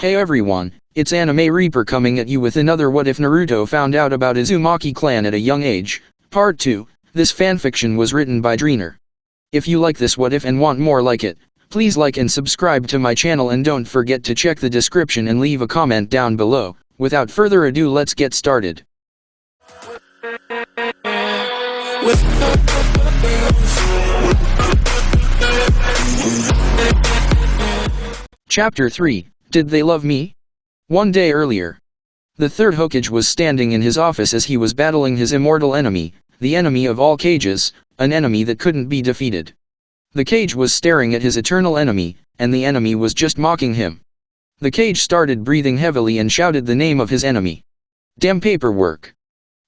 Hey everyone, it's Anime Reaper coming at you with another What If Naruto Found Out About Uzumaki Clan at a Young Age, Part 2. This fanfiction was written by Dreener. If you like this what if and want more like it, please like and subscribe to my channel and don't forget to check the description and leave a comment down below. Without further ado, let's get started. Chapter 3. Did they love me? One day earlier, the third Hokage was standing in his office as he was battling his immortal enemy, the enemy of all cages, an enemy that couldn't be defeated. The cage was staring at his eternal enemy, and the enemy was just mocking him. The cage started breathing heavily and shouted the name of his enemy. Damn paperwork.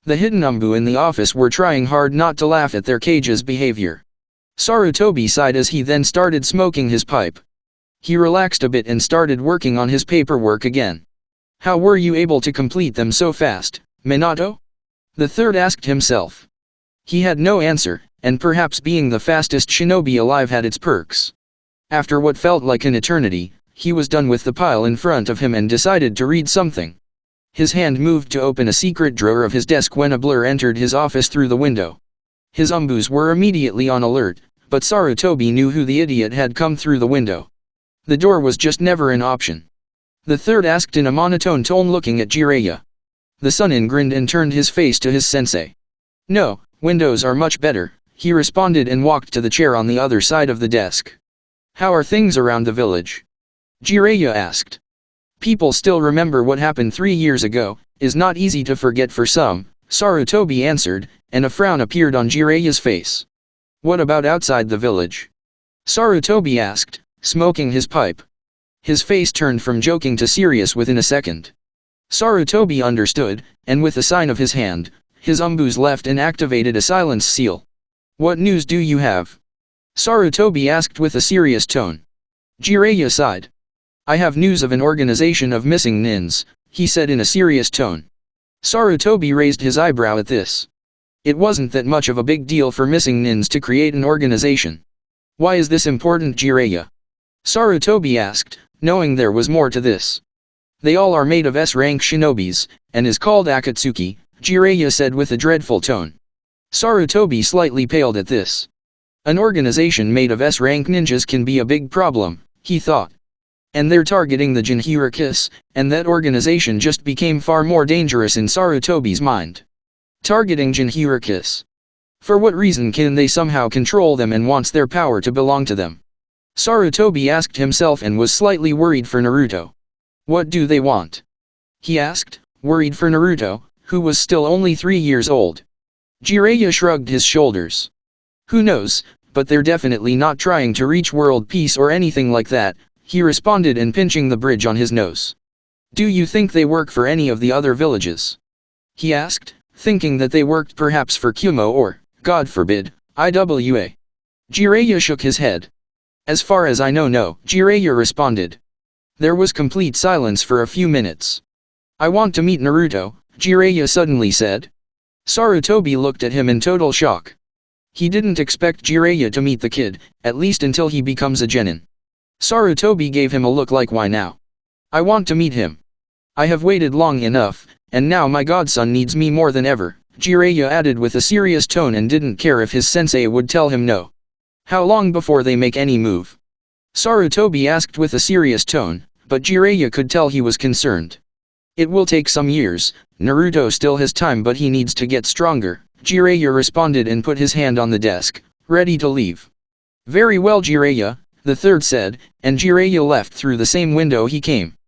The hidden Umbu in the office were trying hard not to laugh at their cage's behavior. Sarutobi sighed as he then started smoking his pipe. He relaxed a bit and started working on his paperwork again. How were you able to complete them so fast, Minato? The third asked himself. He had no answer, and perhaps being the fastest shinobi alive had its perks. After what felt like an eternity, he was done with the pile in front of him and decided to read something. His hand moved to open a secret drawer of his desk when a blur entered his office through the window. His Umbus were immediately on alert, but Sarutobi knew who the idiot had come through the window. The door was just never an option. The third asked in a monotone tone, looking at Jiraiya. The Sunin grinned and turned his face to his sensei. No, windows are much better, he responded and walked to the chair on the other side of the desk. How are things around the village? Jiraiya asked. People still remember what happened 3 years ago, is not easy to forget for some, Sarutobi answered, and a frown appeared on Jiraiya's face. What about outside the village? Sarutobi asked, smoking his pipe. His face turned from joking to serious within a second. Sarutobi understood, and with a sign of his hand, his Umbus left and activated a silence seal. What news do you have? Sarutobi asked with a serious tone. Jiraiya sighed. I have news of an organization of missing nins, he said in a serious tone. Sarutobi raised his eyebrow at this. It wasn't that much of a big deal for missing nins to create an organization. Why is this important, Jiraiya? Sarutobi asked, knowing there was more to this. They all are made of S-rank shinobis, and is called Akatsuki, Jiraiya said with a dreadful tone. Sarutobi slightly paled at this. An organization made of S-rank ninjas can be a big problem, he thought. And they're targeting the Jinhurikis, and that organization just became far more dangerous in Sarutobi's mind. Targeting Jinhurikis. For what reason can they somehow control them and wants their power to belong to them? Sarutobi asked himself and was slightly worried for Naruto. What do they want? He asked, worried for Naruto, who was still only 3 years old. Jiraiya shrugged his shoulders. Who knows, but they're definitely not trying to reach world peace or anything like that, he responded and pinching the bridge on his nose. Do you think they work for any of the other villages? He asked, thinking that they worked perhaps for Kumo or, God forbid, IWA. Jiraiya shook his head. As far as I know, no, Jiraiya responded. There was complete silence for a few minutes. I want to meet Naruto, Jiraiya suddenly said. Sarutobi looked at him in total shock. He didn't expect Jiraiya to meet the kid, at least until he becomes a genin. Sarutobi gave him a look like, why now? I want to meet him. I have waited long enough, and now my godson needs me more than ever, Jiraiya added with a serious tone and didn't care if his sensei would tell him no. How long before they make any move? Sarutobi asked with a serious tone, but Jiraiya could tell he was concerned. It will take some years, Naruto still has time but he needs to get stronger, Jiraiya responded and put his hand on the desk, ready to leave. Very well, Jiraiya, the third said, and Jiraiya left through the same window he came.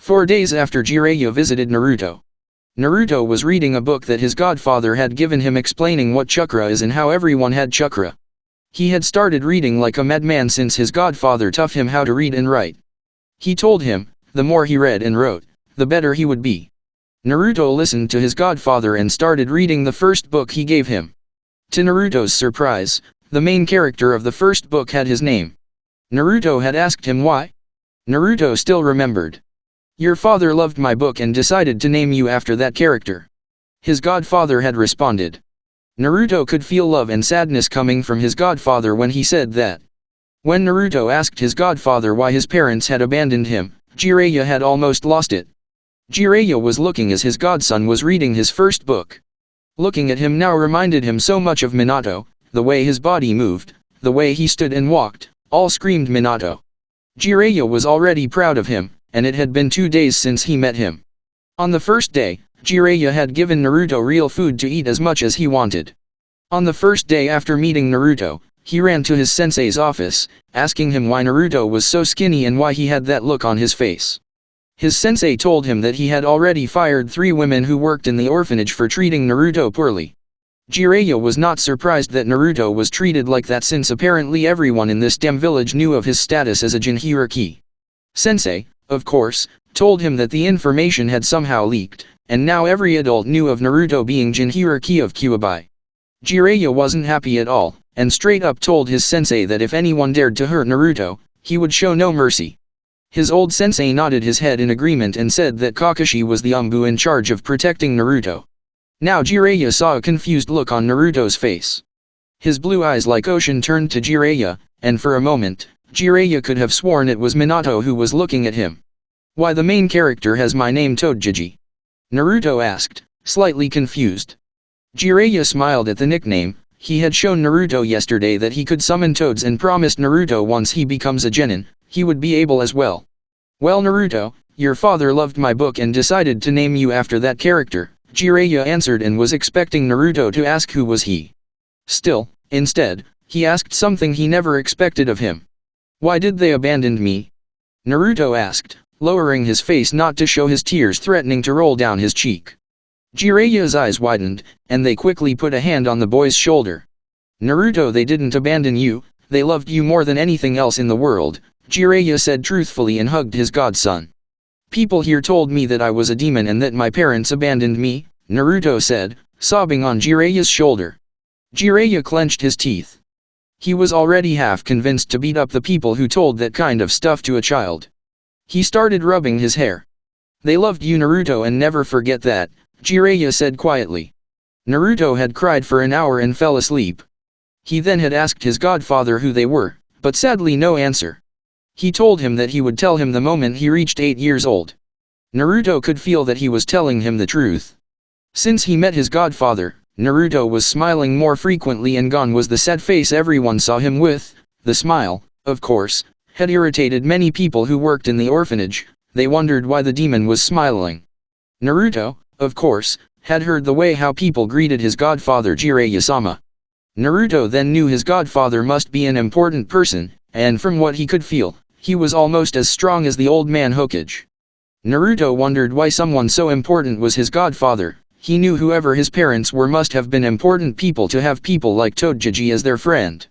4 days after Jiraiya visited Naruto. Naruto was reading a book that his godfather had given him explaining what chakra is and how everyone had chakra. He had started reading like a madman since his godfather taught him how to read and write. He told him, the more he read and wrote, the better he would be. Naruto listened to his godfather and started reading the first book he gave him. To Naruto's surprise, the main character of the first book had his name. Naruto had asked him why. Naruto still remembered. Your father loved my book and decided to name you after that character. His godfather had responded. Naruto could feel love and sadness coming from his godfather when he said that. When Naruto asked his godfather why his parents had abandoned him, Jiraiya had almost lost it. Jiraiya was looking as his godson was reading his first book. Looking at him now reminded him so much of Minato, the way his body moved, the way he stood and walked, all screamed Minato. Jiraiya was already proud of him, and it had been 2 days since he met him. On the first day, Jiraiya had given Naruto real food to eat as much as he wanted. On the first day after meeting Naruto, he ran to his sensei's office, asking him why Naruto was so skinny and why he had that look on his face. His sensei told him that he had already fired 3 women who worked in the orphanage for treating Naruto poorly. Jiraiya was not surprised that Naruto was treated like that since apparently everyone in this damn village knew of his status as a Jinhiriki. Sensei, of course, told him that the information had somehow leaked, and now every adult knew of Naruto being Jinhiriki of Kyuubi. Jiraiya wasn't happy at all, and straight up told his sensei that if anyone dared to hurt Naruto, he would show no mercy. His old sensei nodded his head in agreement and said that Kakashi was the Umbu in charge of protecting Naruto. Now Jiraiya saw a confused look on Naruto's face. His blue eyes like ocean turned to Jiraiya, and for a moment, Jiraiya could have sworn it was Minato who was looking at him. "Why the main character has my name Toadjiji?" Naruto asked, slightly confused. Jiraiya smiled at the nickname. He had shown Naruto yesterday that he could summon toads and promised Naruto once he becomes a genin, he would be able as well. "Well Naruto, your father loved my book and decided to name you after that character," Jiraiya answered and was expecting Naruto to ask who was he. Still, instead, he asked something he never expected of him. "Why did they abandon me?" Naruto asked, lowering his face not to show his tears threatening to roll down his cheek. Jiraiya's eyes widened, and they quickly put a hand on the boy's shoulder. "Naruto, they didn't abandon you, they loved you more than anything else in the world," Jiraiya said truthfully and hugged his godson. "People here told me that I was a demon and that my parents abandoned me," Naruto said, sobbing on Jiraiya's shoulder. Jiraiya clenched his teeth. He was already half convinced to beat up the people who told that kind of stuff to a child. He started rubbing his hair. "They loved you Naruto and never forget that," Jiraiya said quietly. Naruto had cried for an hour and fell asleep. He then had asked his godfather who they were, but sadly no answer. He told him that he would tell him the moment he reached 8 years old. Naruto could feel that he was telling him the truth. Since he met his godfather, Naruto was smiling more frequently and gone was the sad face everyone saw him with. The smile, of course, had irritated many people who worked in the orphanage. They wondered why the demon was smiling. Naruto, of course, had heard the way how people greeted his godfather Jiraiya-sama. Naruto then knew his godfather must be an important person, and from what he could feel, he was almost as strong as the old man Hokage. Naruto wondered why someone so important was his godfather. He knew whoever his parents were must have been important people to have people like Toadjiji as their friend.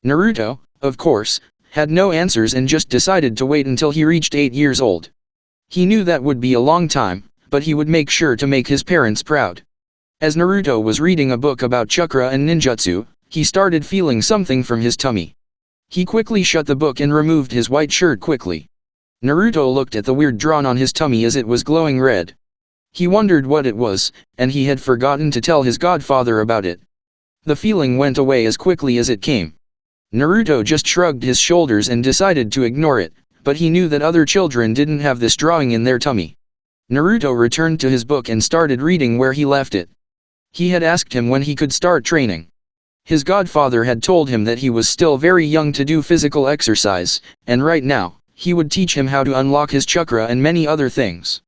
Naruto, of course, had no answers and just decided to wait until he reached 8 years old. He knew that would be a long time, but he would make sure to make his parents proud. As Naruto was reading a book about chakra and ninjutsu, he started feeling something from his tummy. He quickly shut the book and removed his white shirt quickly. Naruto looked at the weird drawn on his tummy as it was glowing red. He wondered what it was, and he had forgotten to tell his godfather about it. The feeling went away as quickly as it came. Naruto just shrugged his shoulders and decided to ignore it, but he knew that other children didn't have this drawing in their tummy. Naruto returned to his book and started reading where he left it. He had asked him when he could start training. His godfather had told him that he was still very young to do physical exercise, and right now, he would teach him how to unlock his chakra and many other things.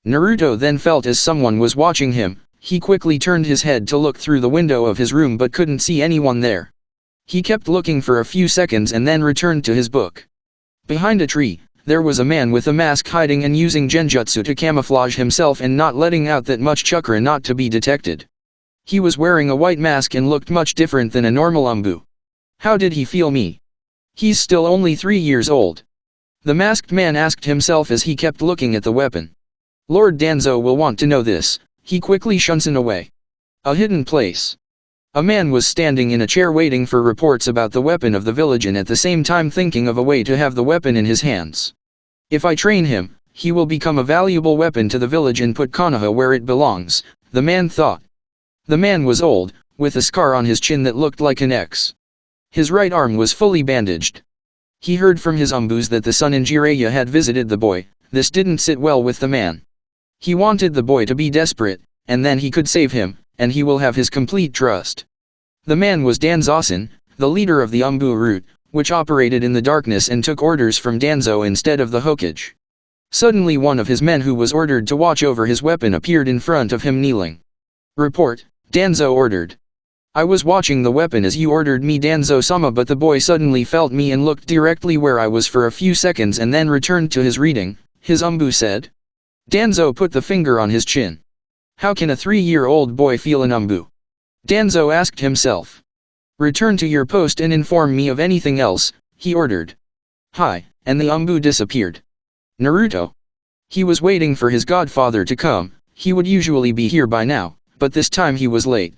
Naruto then felt as someone was watching him. He quickly turned his head to look through the window of his room but couldn't see anyone there. He kept looking for a few seconds and then returned to his book. Behind a tree, there was a man with a mask hiding and using genjutsu to camouflage himself and not letting out that much chakra not to be detected. He was wearing a white mask and looked much different than a normal Umbu. How did he feel me? He's still only 3 years old. The masked man asked himself as he kept looking at the weapon. Lord Danzo will want to know this. He quickly shunted away. A hidden place. A man was standing in a chair waiting for reports about the weapon of the village and at the same time thinking of a way to have the weapon in his hands. If I train him, he will become a valuable weapon to the village and put Konoha where it belongs, the man thought. The man was old, with a scar on his chin that looked like an X. His right arm was fully bandaged. He heard from his Umbus that the sun and Jiraiya had visited the boy. This didn't sit well with the man. He wanted the boy to be desperate, and then he could save him, and he will have his complete trust. The man was Danzo-san, the leader of the Umbu route, which operated in the darkness and took orders from Danzo instead of the Hokage. Suddenly one of his men who was ordered to watch over his weapon appeared in front of him kneeling. "Report," Danzo ordered. "I was watching the weapon as you ordered me, Danzo-sama, but the boy suddenly felt me and looked directly where I was for a few seconds and then returned to his reading," his Umbu said. Danzo put the finger on his chin. How can a 3-year-old boy feel an Umbu? Danzo asked himself. "Return to your post and inform me of anything else," he ordered. Hi, and the Umbu disappeared. Naruto. He was waiting for his godfather to come. He would usually be here by now, but this time he was late.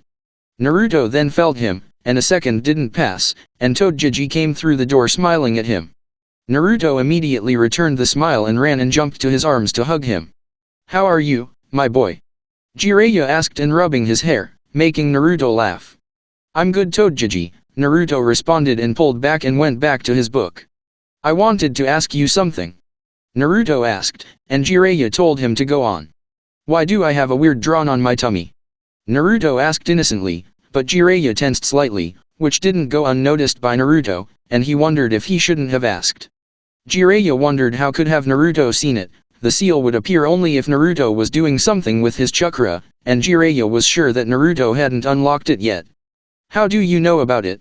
Naruto then felt him, and a second didn't pass, and Togeji came through the door smiling at him. Naruto immediately returned the smile and ran and jumped to his arms to hug him. "How are you, my boy?" Jiraiya asked and rubbing his hair, making Naruto laugh. "I'm good, Togeji," Naruto responded and pulled back and went back to his book. "I wanted to ask you something," Naruto asked, and Jiraiya told him to go on. "Why do I have a weird drawn on my tummy?" Naruto asked innocently, but Jiraiya tensed slightly, which didn't go unnoticed by Naruto, and he wondered if he shouldn't have asked. Jiraiya wondered how could have Naruto seen it. The seal would appear only if Naruto was doing something with his chakra, and Jiraiya was sure that Naruto hadn't unlocked it yet. "How do you know about it?"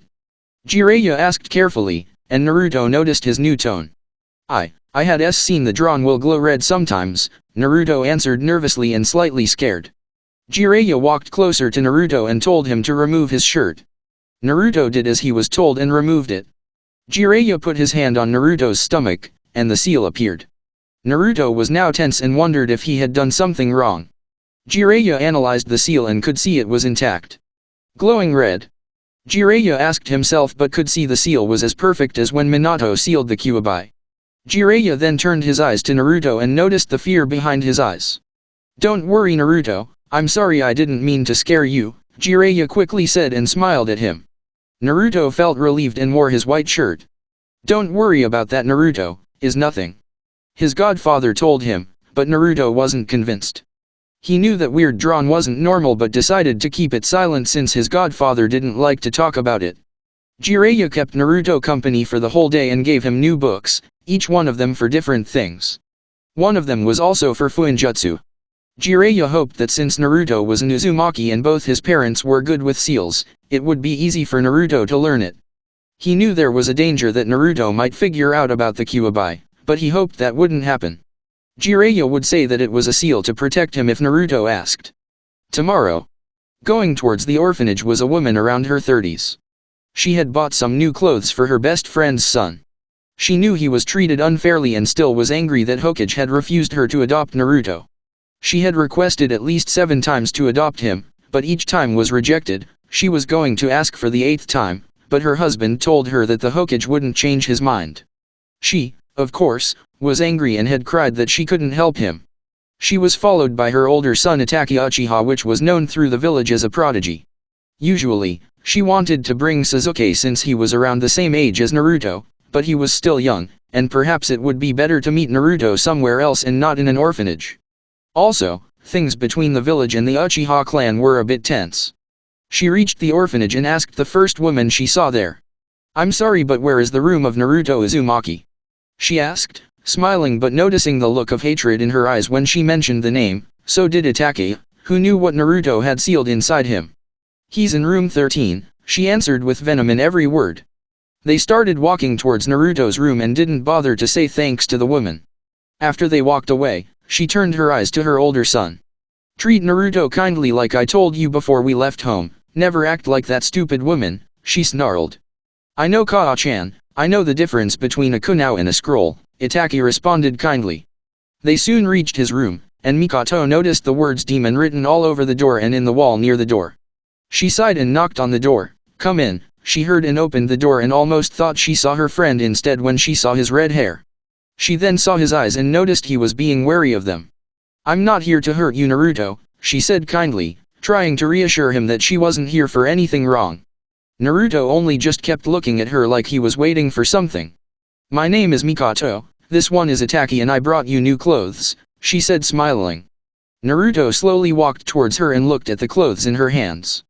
Jiraiya asked carefully, and Naruto noticed his new tone. I had seen the drawn will glow red sometimes," Naruto answered nervously and slightly scared. Jiraiya walked closer to Naruto and told him to remove his shirt. Naruto did as he was told and removed it. Jiraiya put his hand on Naruto's stomach, and the seal appeared. Naruto was now tense and wondered if he had done something wrong. Jiraiya analyzed the seal and could see it was intact. Glowing red. Jiraiya asked himself but could see the seal was as perfect as when Minato sealed the Kyuubi. Jiraiya then turned his eyes to Naruto and noticed the fear behind his eyes. "Don't worry, Naruto, I'm sorry, I didn't mean to scare you," Jiraiya quickly said and smiled at him. Naruto felt relieved and wore his white shirt. "Don't worry about that, Naruto, is nothing," his godfather told him, but Naruto wasn't convinced. He knew that weird drawn wasn't normal but decided to keep it silent since his godfather didn't like to talk about it. Jiraiya kept Naruto company for the whole day and gave him new books, each one of them for different things. One of them was also for Fuinjutsu. Jiraiya hoped that since Naruto was an Uzumaki and both his parents were good with seals, it would be easy for Naruto to learn it. He knew there was a danger that Naruto might figure out about the Kyuubi, but he hoped that wouldn't happen. Jiraiya would say that it was a seal to protect him if Naruto asked. Tomorrow. Going towards the orphanage was a woman around her 30s. She had bought some new clothes for her best friend's son. She knew he was treated unfairly and still was angry that Hokage had refused her to adopt Naruto. She had requested at least 7 times to adopt him, but each time was rejected. She was going to ask for the 8th time, but her husband told her that the Hokage wouldn't change his mind. She, of course, was angry and had cried that she couldn't help him. She was followed by her older son Itachi Uchiha, which was known through the village as a prodigy. Usually, she wanted to bring Sasuke since he was around the same age as Naruto, but he was still young, and perhaps it would be better to meet Naruto somewhere else and not in an orphanage. Also, things between the village and the Uchiha clan were a bit tense. She reached the orphanage and asked the first woman she saw there. "I'm sorry, but where is the room of Naruto Uzumaki?" she asked, smiling but noticing the look of hatred in her eyes when she mentioned the name. So did Itachi, who knew what Naruto had sealed inside him. "He's in room 13, she answered with venom in every word. They started walking towards Naruto's room and didn't bother to say thanks to the woman. After they walked away, she turned her eyes to her older son. "Treat Naruto kindly like I told you before we left home, never act like that stupid woman," she snarled. "I know, Kaa-chan, I know the difference between a kunao and a scroll," Itachi responded kindly. They soon reached his room, and Mikoto noticed the words demon written all over the door and in the wall near the door. She sighed and knocked on the door. "Come in," she heard, and opened the door and almost thought she saw her friend instead when she saw his red hair. She then saw his eyes and noticed he was being wary of them. "I'm not here to hurt you, Naruto," she said kindly, trying to reassure him that she wasn't here for anything wrong. Naruto only just kept looking at her like he was waiting for something. "My name is Mikoto," this one is Ataki and I brought you new clothes, she said smiling. Naruto slowly walked towards her and looked at the clothes in her hands.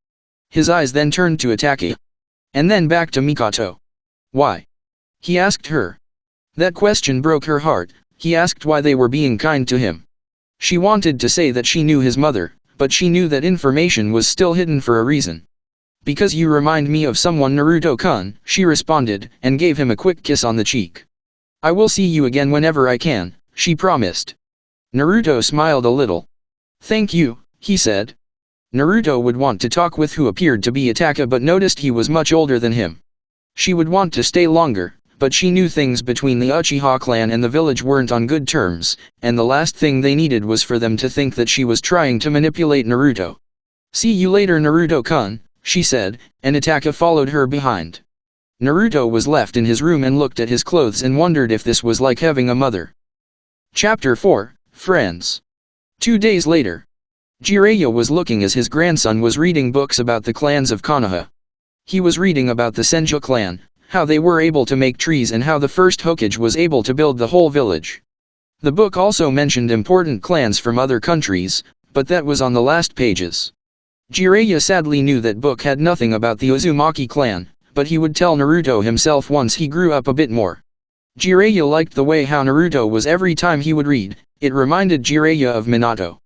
His eyes then turned to Ataki. And then back to Mikoto. Why? He asked her. That question broke her heart. He asked why they were being kind to him. She wanted to say that she knew his mother, but she knew that information was still hidden for a reason. Because you remind me of someone, Naruto-kun, she responded, and gave him a quick kiss on the cheek. I will see you again whenever I can, she promised. Naruto smiled a little. Thank you, he said. Naruto would want to talk with who appeared to be Ataka but noticed he was much older than him. She would want to stay longer, but she knew things between the Uchiha clan and the village weren't on good terms, and the last thing they needed was for them to think that she was trying to manipulate Naruto. See you later, Naruto-kun, she said, and Ataka followed her behind. Naruto was left in his room and looked at his clothes and wondered if this was like having a mother. Chapter 4, Friends. 2 days later. Jiraiya was looking as his grandson was reading books about the clans of Konoha. He was reading about the Senju clan, how they were able to make trees and how the first Hokage was able to build the whole village. The book also mentioned important clans from other countries, but that was on the last pages. Jiraiya sadly knew that book had nothing about the Uzumaki clan, but he would tell Naruto himself once he grew up a bit more. Jiraiya liked the way how Naruto was every time he would read. It reminded Jiraiya of Minato.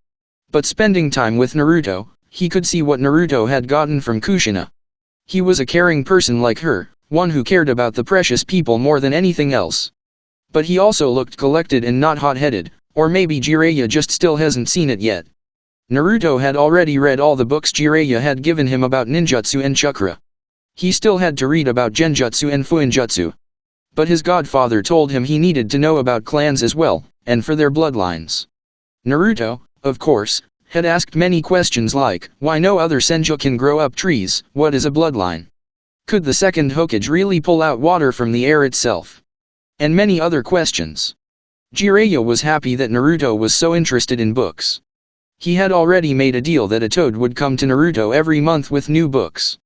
But spending time with Naruto, he could see what Naruto had gotten from Kushina. He was a caring person like her, one who cared about the precious people more than anything else. But he also looked collected and not hot-headed, or maybe Jiraiya just still hasn't seen it yet. Naruto had already read all the books Jiraiya had given him about ninjutsu and chakra. He still had to read about genjutsu and fuinjutsu. But his godfather told him he needed to know about clans as well, and for their bloodlines. Naruto, of course, had asked many questions like, why no other Senju can grow up trees, what is a bloodline? Could the second Hokage really pull out water from the air itself? And many other questions. Jiraiya was happy that Naruto was so interested in books. He had already made a deal that a toad would come to Naruto every month with new books.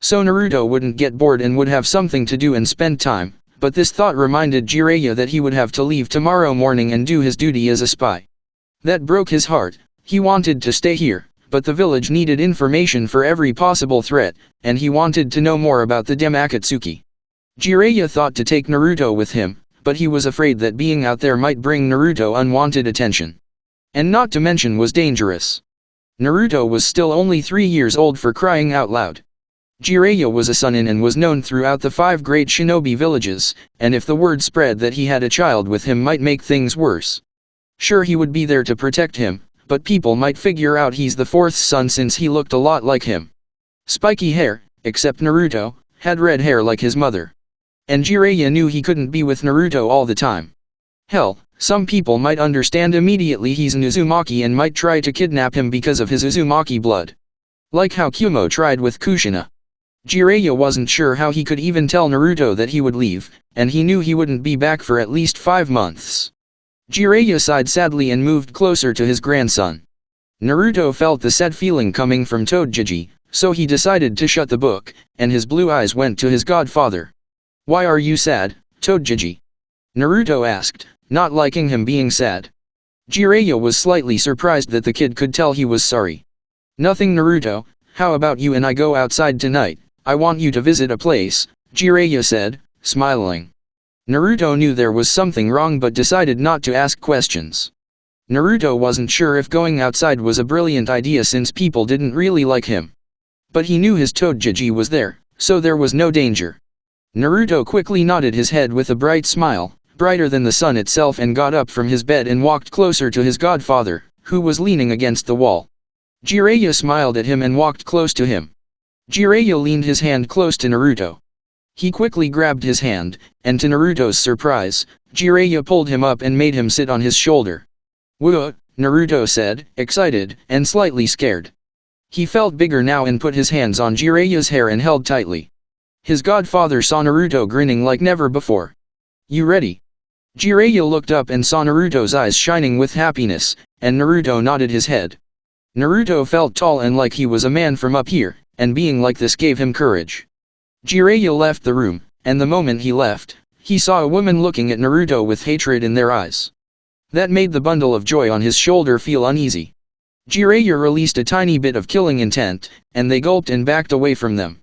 So Naruto wouldn't get bored and would have something to do and spend time. But this thought reminded Jiraiya that he would have to leave tomorrow morning and do his duty as a spy. That broke his heart. He wanted to stay here, but the village needed information for every possible threat, and he wanted to know more about the Deme Akatsuki. Jiraiya thought to take Naruto with him, but he was afraid that being out there might bring Naruto unwanted attention. And not to mention was dangerous. Naruto was still only 3 years old, for crying out loud. Jiraiya was a Sannin and was known throughout the 5 great shinobi villages, and if the word spread that he had a child with him might make things worse. Sure, he would be there to protect him, but people might figure out he's the 4th son since he looked a lot like him. Spiky hair, except Naruto, had red hair like his mother. And Jiraiya knew he couldn't be with Naruto all the time. Hell, some people might understand immediately he's an Uzumaki and might try to kidnap him because of his Uzumaki blood. Like how Kumo tried with Kushina. Jiraiya wasn't sure how he could even tell Naruto that he would leave, and he knew he wouldn't be back for at least 5 months. Jiraiya sighed sadly and moved closer to his grandson. Naruto felt the sad feeling coming from Toadjiji, so he decided to shut the book, and his blue eyes went to his godfather. Why are you sad, Toadjiji? Naruto asked, not liking him being sad. Jiraiya was slightly surprised that the kid could tell he was sorry. Nothing, Naruto, how about you and I go outside tonight? I want you to visit a place, Jiraiya said, smiling. Naruto knew there was something wrong but decided not to ask questions. Naruto wasn't sure if going outside was a brilliant idea since people didn't really like him. But he knew his Toadjiji was there, so there was no danger. Naruto quickly nodded his head with a bright smile, brighter than the sun itself, and got up from his bed and walked closer to his godfather, who was leaning against the wall. Jiraiya smiled at him and walked close to him. Jiraiya leaned his hand close to Naruto. He quickly grabbed his hand, and to Naruto's surprise, Jiraiya pulled him up and made him sit on his shoulder. "Whoa," Naruto said, excited, and slightly scared. He felt bigger now and put his hands on Jiraiya's hair and held tightly. His godfather saw Naruto grinning like never before. "You ready?" Jiraiya looked up and saw Naruto's eyes shining with happiness, and Naruto nodded his head. Naruto felt tall and like he was a man from up here, and being like this gave him courage. Jiraiya left the room, and the moment he left, He saw a woman looking at Naruto with hatred in their eyes. That made the bundle of joy on his shoulder feel uneasy. Jiraiya released a tiny bit of killing intent, and they gulped and backed away from them.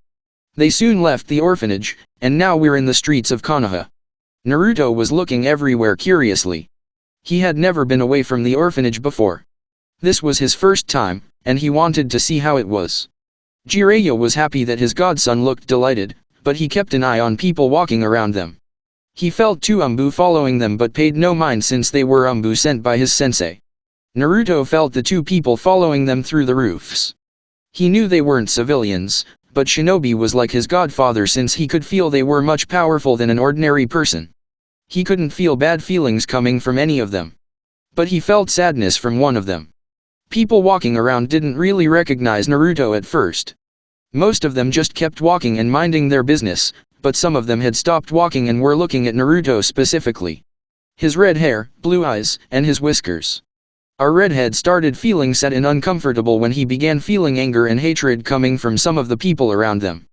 They soon left the orphanage, and now we're in the streets of Konoha. Naruto was looking everywhere curiously. He had never been away from the orphanage before. This was his first time, and he wanted to see how it was. Jiraiya was happy that his godson looked delighted, but he kept an eye on people walking around them. He felt two Umbu following them but paid no mind since they were Umbu sent by his sensei. Naruto felt the two people following them through the roofs. He knew they weren't civilians, but Shinobi was like his godfather since he could feel they were much powerful than an ordinary person. He couldn't feel bad feelings coming from any of them. But he felt sadness from one of them. People walking around didn't really recognize Naruto at first. Most of them just kept walking and minding their business, but some of them had stopped walking and were looking at Naruto specifically. His red hair, blue eyes, and his whiskers. Our redhead started feeling sad and uncomfortable when he began feeling anger and hatred coming from some of the people around them.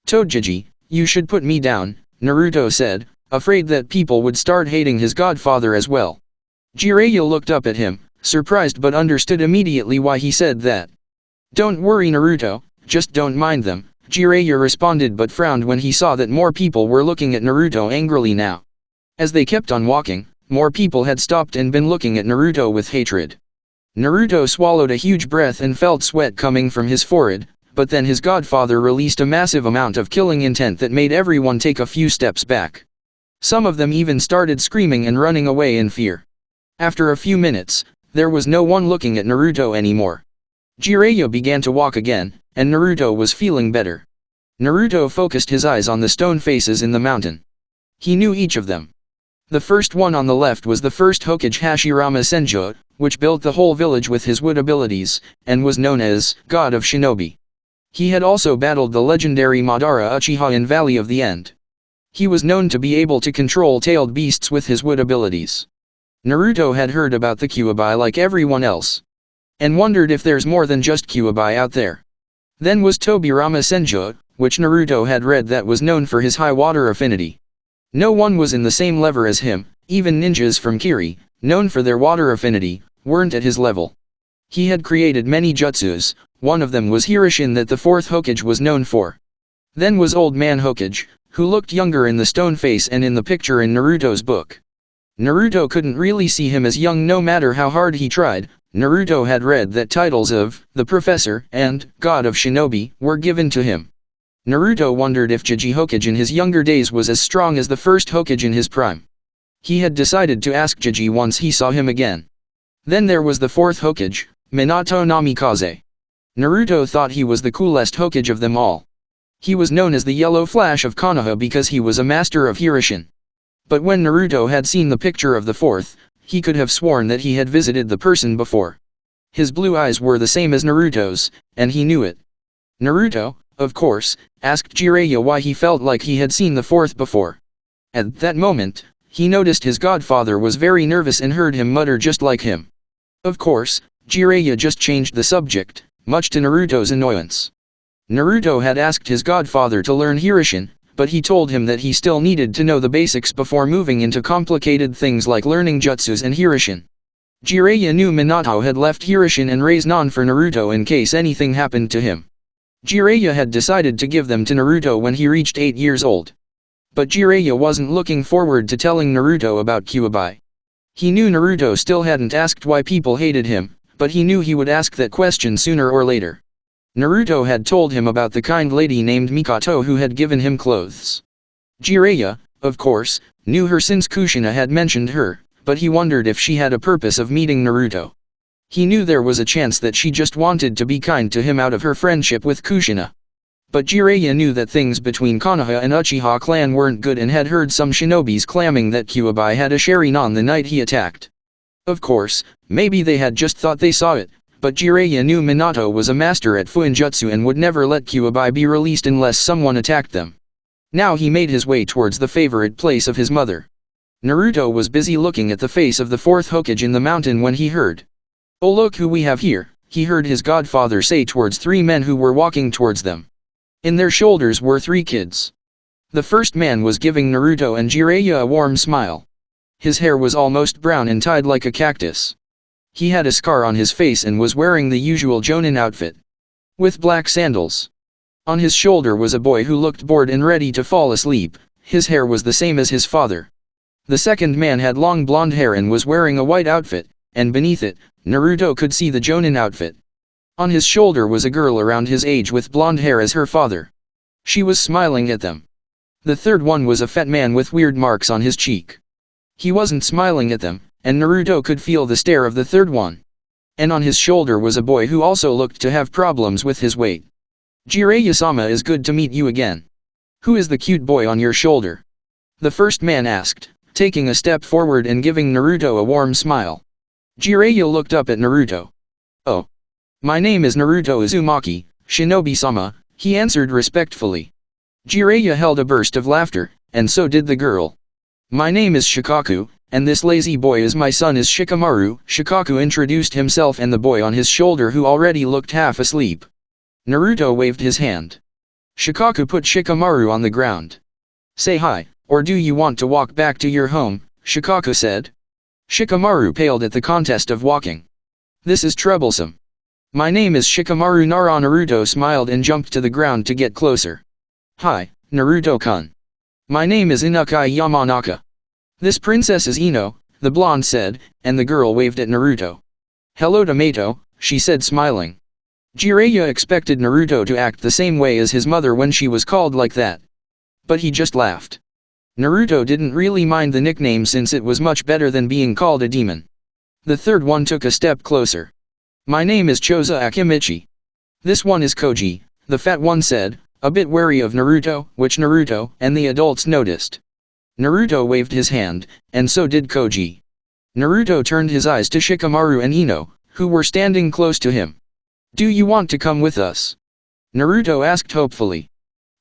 Togeji, you should put me down, Naruto said, afraid that people would start hating his godfather as well. Jiraiya looked up at him, surprised but understood immediately why he said that. Don't worry Naruto, just don't mind them, Jiraiya responded but frowned when he saw that more people were looking at Naruto angrily now. As they kept on walking, more people had stopped and been looking at Naruto with hatred. Naruto swallowed a huge breath and felt sweat coming from his forehead, but then his godfather released a massive amount of killing intent that made everyone take a few steps back. Some of them even started screaming and running away in fear. After a few minutes, there was no one looking at Naruto anymore. Jiraiya began to walk again, and Naruto was feeling better. Naruto focused his eyes on the stone faces in the mountain. He knew each of them. The first one on the left was the first Hokage Hashirama Senjo, which built the whole village with his wood abilities, and was known as God of Shinobi. He had also battled the legendary Madara Uchiha in Valley of the End. He was known to be able to control tailed beasts with his wood abilities. Naruto had heard about the Kyuubi like everyone else, and wondered if there's more than just Kyuubi out there. Then was Tobirama Senjo, which Naruto had read that was known for his high water affinity. No one was in the same level as him, even ninjas from Kiri, known for their water affinity, weren't at his level. He had created many jutsus, one of them was Hirishin that the fourth Hokage was known for. Then was Old Man Hokage, who looked younger in the stone face and in the picture in Naruto's book. Naruto couldn't really see him as young no matter how hard he tried. Naruto had read that titles of the Professor and God of Shinobi were given to him. Naruto wondered if Jiji Hokage in his younger days was as strong as the first Hokage in his prime. He had decided to ask Jiji once he saw him again. Then there was the fourth Hokage, Minato Namikaze. Naruto thought he was the coolest Hokage of them all. He was known as the Yellow Flash of Konoha because he was a master of Hirishin. But when Naruto had seen the picture of the fourth, he could have sworn that he had visited the person before. His blue eyes were the same as Naruto's, and he knew it. Naruto, of course, asked Jiraiya why he felt like he had seen the fourth before. At that moment, he noticed his godfather was very nervous and heard him mutter just like him. Of course, Jiraiya just changed the subject, much to Naruto's annoyance. Naruto had asked his godfather to learn Hirishin, but he told him that he still needed to know the basics before moving into complicated things like learning jutsus and Hirishin. Jiraiya knew Minato had left Hirishin and raised on for Naruto in case anything happened to him. Jiraiya had decided to give them to Naruto when he reached 8 years old. But Jiraiya wasn't looking forward to telling Naruto about Kyuubi. He knew Naruto still hadn't asked why people hated him, but he knew he would ask that question sooner or later. Naruto had told him about the kind lady named Mikoto who had given him clothes. Jiraiya, of course, knew her since Kushina had mentioned her, but he wondered if she had a purpose of meeting Naruto. He knew there was a chance that she just wanted to be kind to him out of her friendship with Kushina. But Jiraiya knew that things between Konoha and Uchiha clan weren't good and had heard some shinobis claiming that Kyuubi had a Sharingan the night he attacked. Of course, maybe they had just thought they saw it, but Jiraiya knew Minato was a master at Fuinjutsu and would never let Kyuubi be released unless someone attacked them. Now he made his way towards the favorite place of his mother. Naruto was busy looking at the face of the fourth Hokage in the mountain when he heard. "Oh look who we have here," he heard his godfather say towards 3 men who were walking towards them. In their shoulders were 3 kids. The first man was giving Naruto and Jiraiya a warm smile. His hair was almost brown and tied like a cactus. He had a scar on his face and was wearing the usual Jonin outfit, with black sandals. On his shoulder was a boy who looked bored and ready to fall asleep. His hair was the same as his father. The second man had long blonde hair and was wearing a white outfit, and beneath it, Naruto could see the Jonin outfit. On his shoulder was a girl around his age with blonde hair as her father. She was smiling at them. The third one was a fat man with weird marks on his cheek. He wasn't smiling at them, and Naruto could feel the stare of the third one. And on his shoulder was a boy who also looked to have problems with his weight. Jiraiya-sama, is good to meet you again. Who is the cute boy on your shoulder? The first man asked, taking a step forward and giving Naruto a warm smile. Jiraiya looked up at Naruto. Oh. My name is Naruto Uzumaki, Shinobi-sama, he answered respectfully. Jiraiya held a burst of laughter, and so did the girl. My name is Shikaku, and this lazy boy is my son is Shikamaru. Shikaku introduced himself and the boy on his shoulder who already looked half asleep. Naruto waved his hand. Shikaku put Shikamaru on the ground. Say hi, or do you want to walk back to your home? Shikaku said. Shikamaru paled at the contest of walking. This is troublesome. My name is Shikamaru Nara. Naruto smiled and jumped to the ground to get closer. Hi, Naruto-kun. My name is Inukai Yamanaka. This princess is Ino, the blonde said, and the girl waved at Naruto. Hello tomato, she said smiling. Jiraiya expected Naruto to act the same way as his mother when she was called like that. But he just laughed. Naruto didn't really mind the nickname since it was much better than being called a demon. The third one took a step closer. My name is Choza Akimichi. This one is Koji, the fat one said, a bit wary of Naruto, which Naruto and the adults noticed. Naruto waved his hand, and so did Koji. Naruto turned his eyes to Shikamaru and Ino, who were standing close to him. Do you want to come with us? Naruto asked hopefully.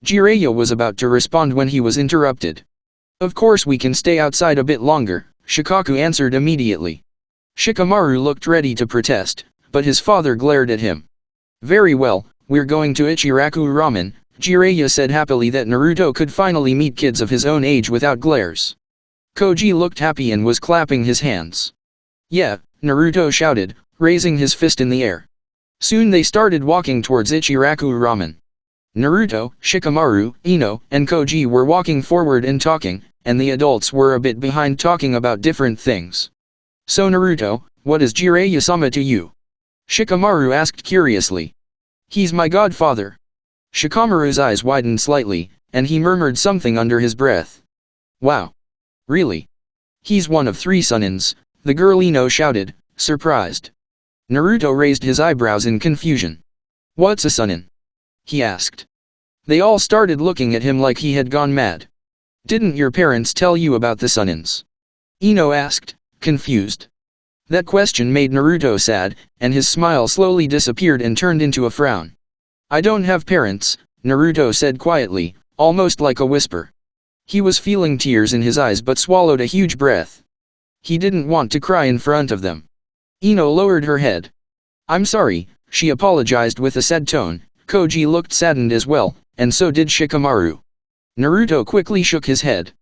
Jiraiya was about to respond when he was interrupted. Of course we can stay outside a bit longer, Shikaku answered immediately. Shikamaru looked ready to protest, but his father glared at him. Very well, we're going to Ichiraku Ramen, Jiraiya said happily that Naruto could finally meet kids of his own age without glares. Koji looked happy and was clapping his hands. Yeah, Naruto shouted, raising his fist in the air. Soon they started walking towards Ichiraku Ramen. Naruto, Shikamaru, Ino, and Koji were walking forward and talking, and the adults were a bit behind talking about different things. So Naruto, what is Jiraiya-sama to you? Shikamaru asked curiously. He's my godfather. Shikamaru's eyes widened slightly, and he murmured something under his breath. Wow. Really? He's one of 3 Sanins, the girl Ino shouted, surprised. Naruto raised his eyebrows in confusion. What's a Sanin? He asked. They all started looking at him like he had gone mad. Didn't your parents tell you about the Sanins? Ino asked, confused. That question made Naruto sad, and his smile slowly disappeared and turned into a frown. I don't have parents, Naruto said quietly, almost like a whisper. He was feeling tears in his eyes but swallowed a huge breath. He didn't want to cry in front of them. Ino lowered her head. I'm sorry, she apologized with a sad tone. Koji looked saddened as well, and so did Shikamaru. Naruto quickly shook his head.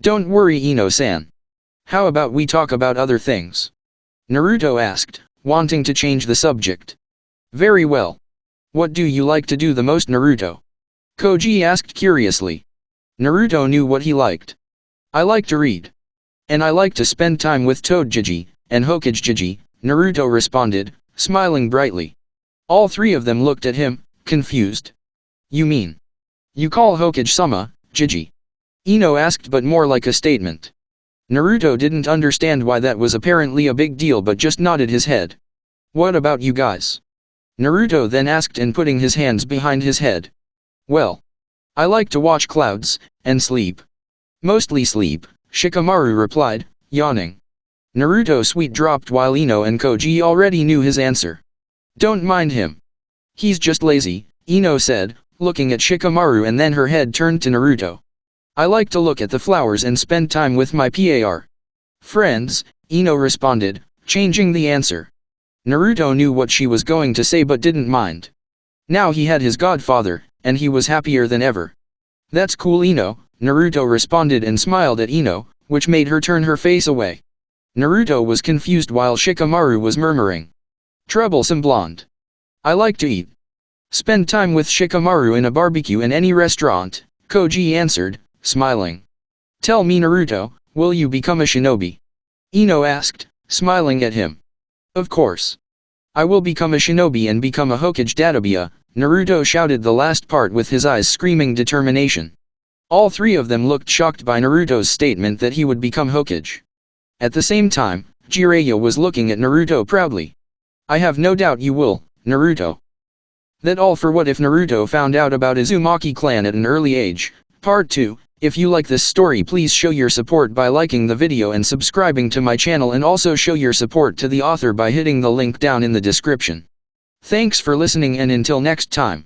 Don't worry Ino-san. How about we talk about other things? Naruto asked, wanting to change the subject. Very well. What do you like to do the most Naruto? Koji asked curiously. Naruto knew what he liked. I like to read. And I like to spend time with Toadjiji and Hokage-jiji, Naruto responded, smiling brightly. All 3 of them looked at him, confused. You mean? You call Hokage-sama, Jiji? Ino asked but more like a statement. Naruto didn't understand why that was apparently a big deal but just nodded his head. What about you guys? Naruto then asked and putting his hands behind his head. Well. I like to watch clouds, and sleep. Mostly sleep, Shikamaru replied, yawning. Naruto's sweat dropped while Ino and Koji already knew his answer. Don't mind him. He's just lazy, Ino said, looking at Shikamaru and then her head turned to Naruto. I like to look at the flowers and spend time with my friends, Ino responded, changing the answer. Naruto knew what she was going to say but didn't mind. Now he had his godfather, and he was happier than ever. That's cool Ino, Naruto responded and smiled at Ino, which made her turn her face away. Naruto was confused while Shikamaru was murmuring. Troublesome blonde. I like to eat. Spend time with Shikamaru in a barbecue in any restaurant, Koji answered, smiling. Tell me Naruto, will you become a shinobi? Ino asked, smiling at him. Of course. I will become a shinobi and become a Hokage Databia, Naruto shouted the last part with his eyes screaming determination. All three of them looked shocked by Naruto's statement that he would become Hokage. At the same time, Jiraiya was looking at Naruto proudly. I have no doubt you will, Naruto. That all for What If Naruto Found Out About Uzumaki Clan at an Early Age, Part 2. If you like this story, please show your support by liking the video and subscribing to my channel, and also show your support to the author by hitting the link down in the description. Thanks for listening, and until next time.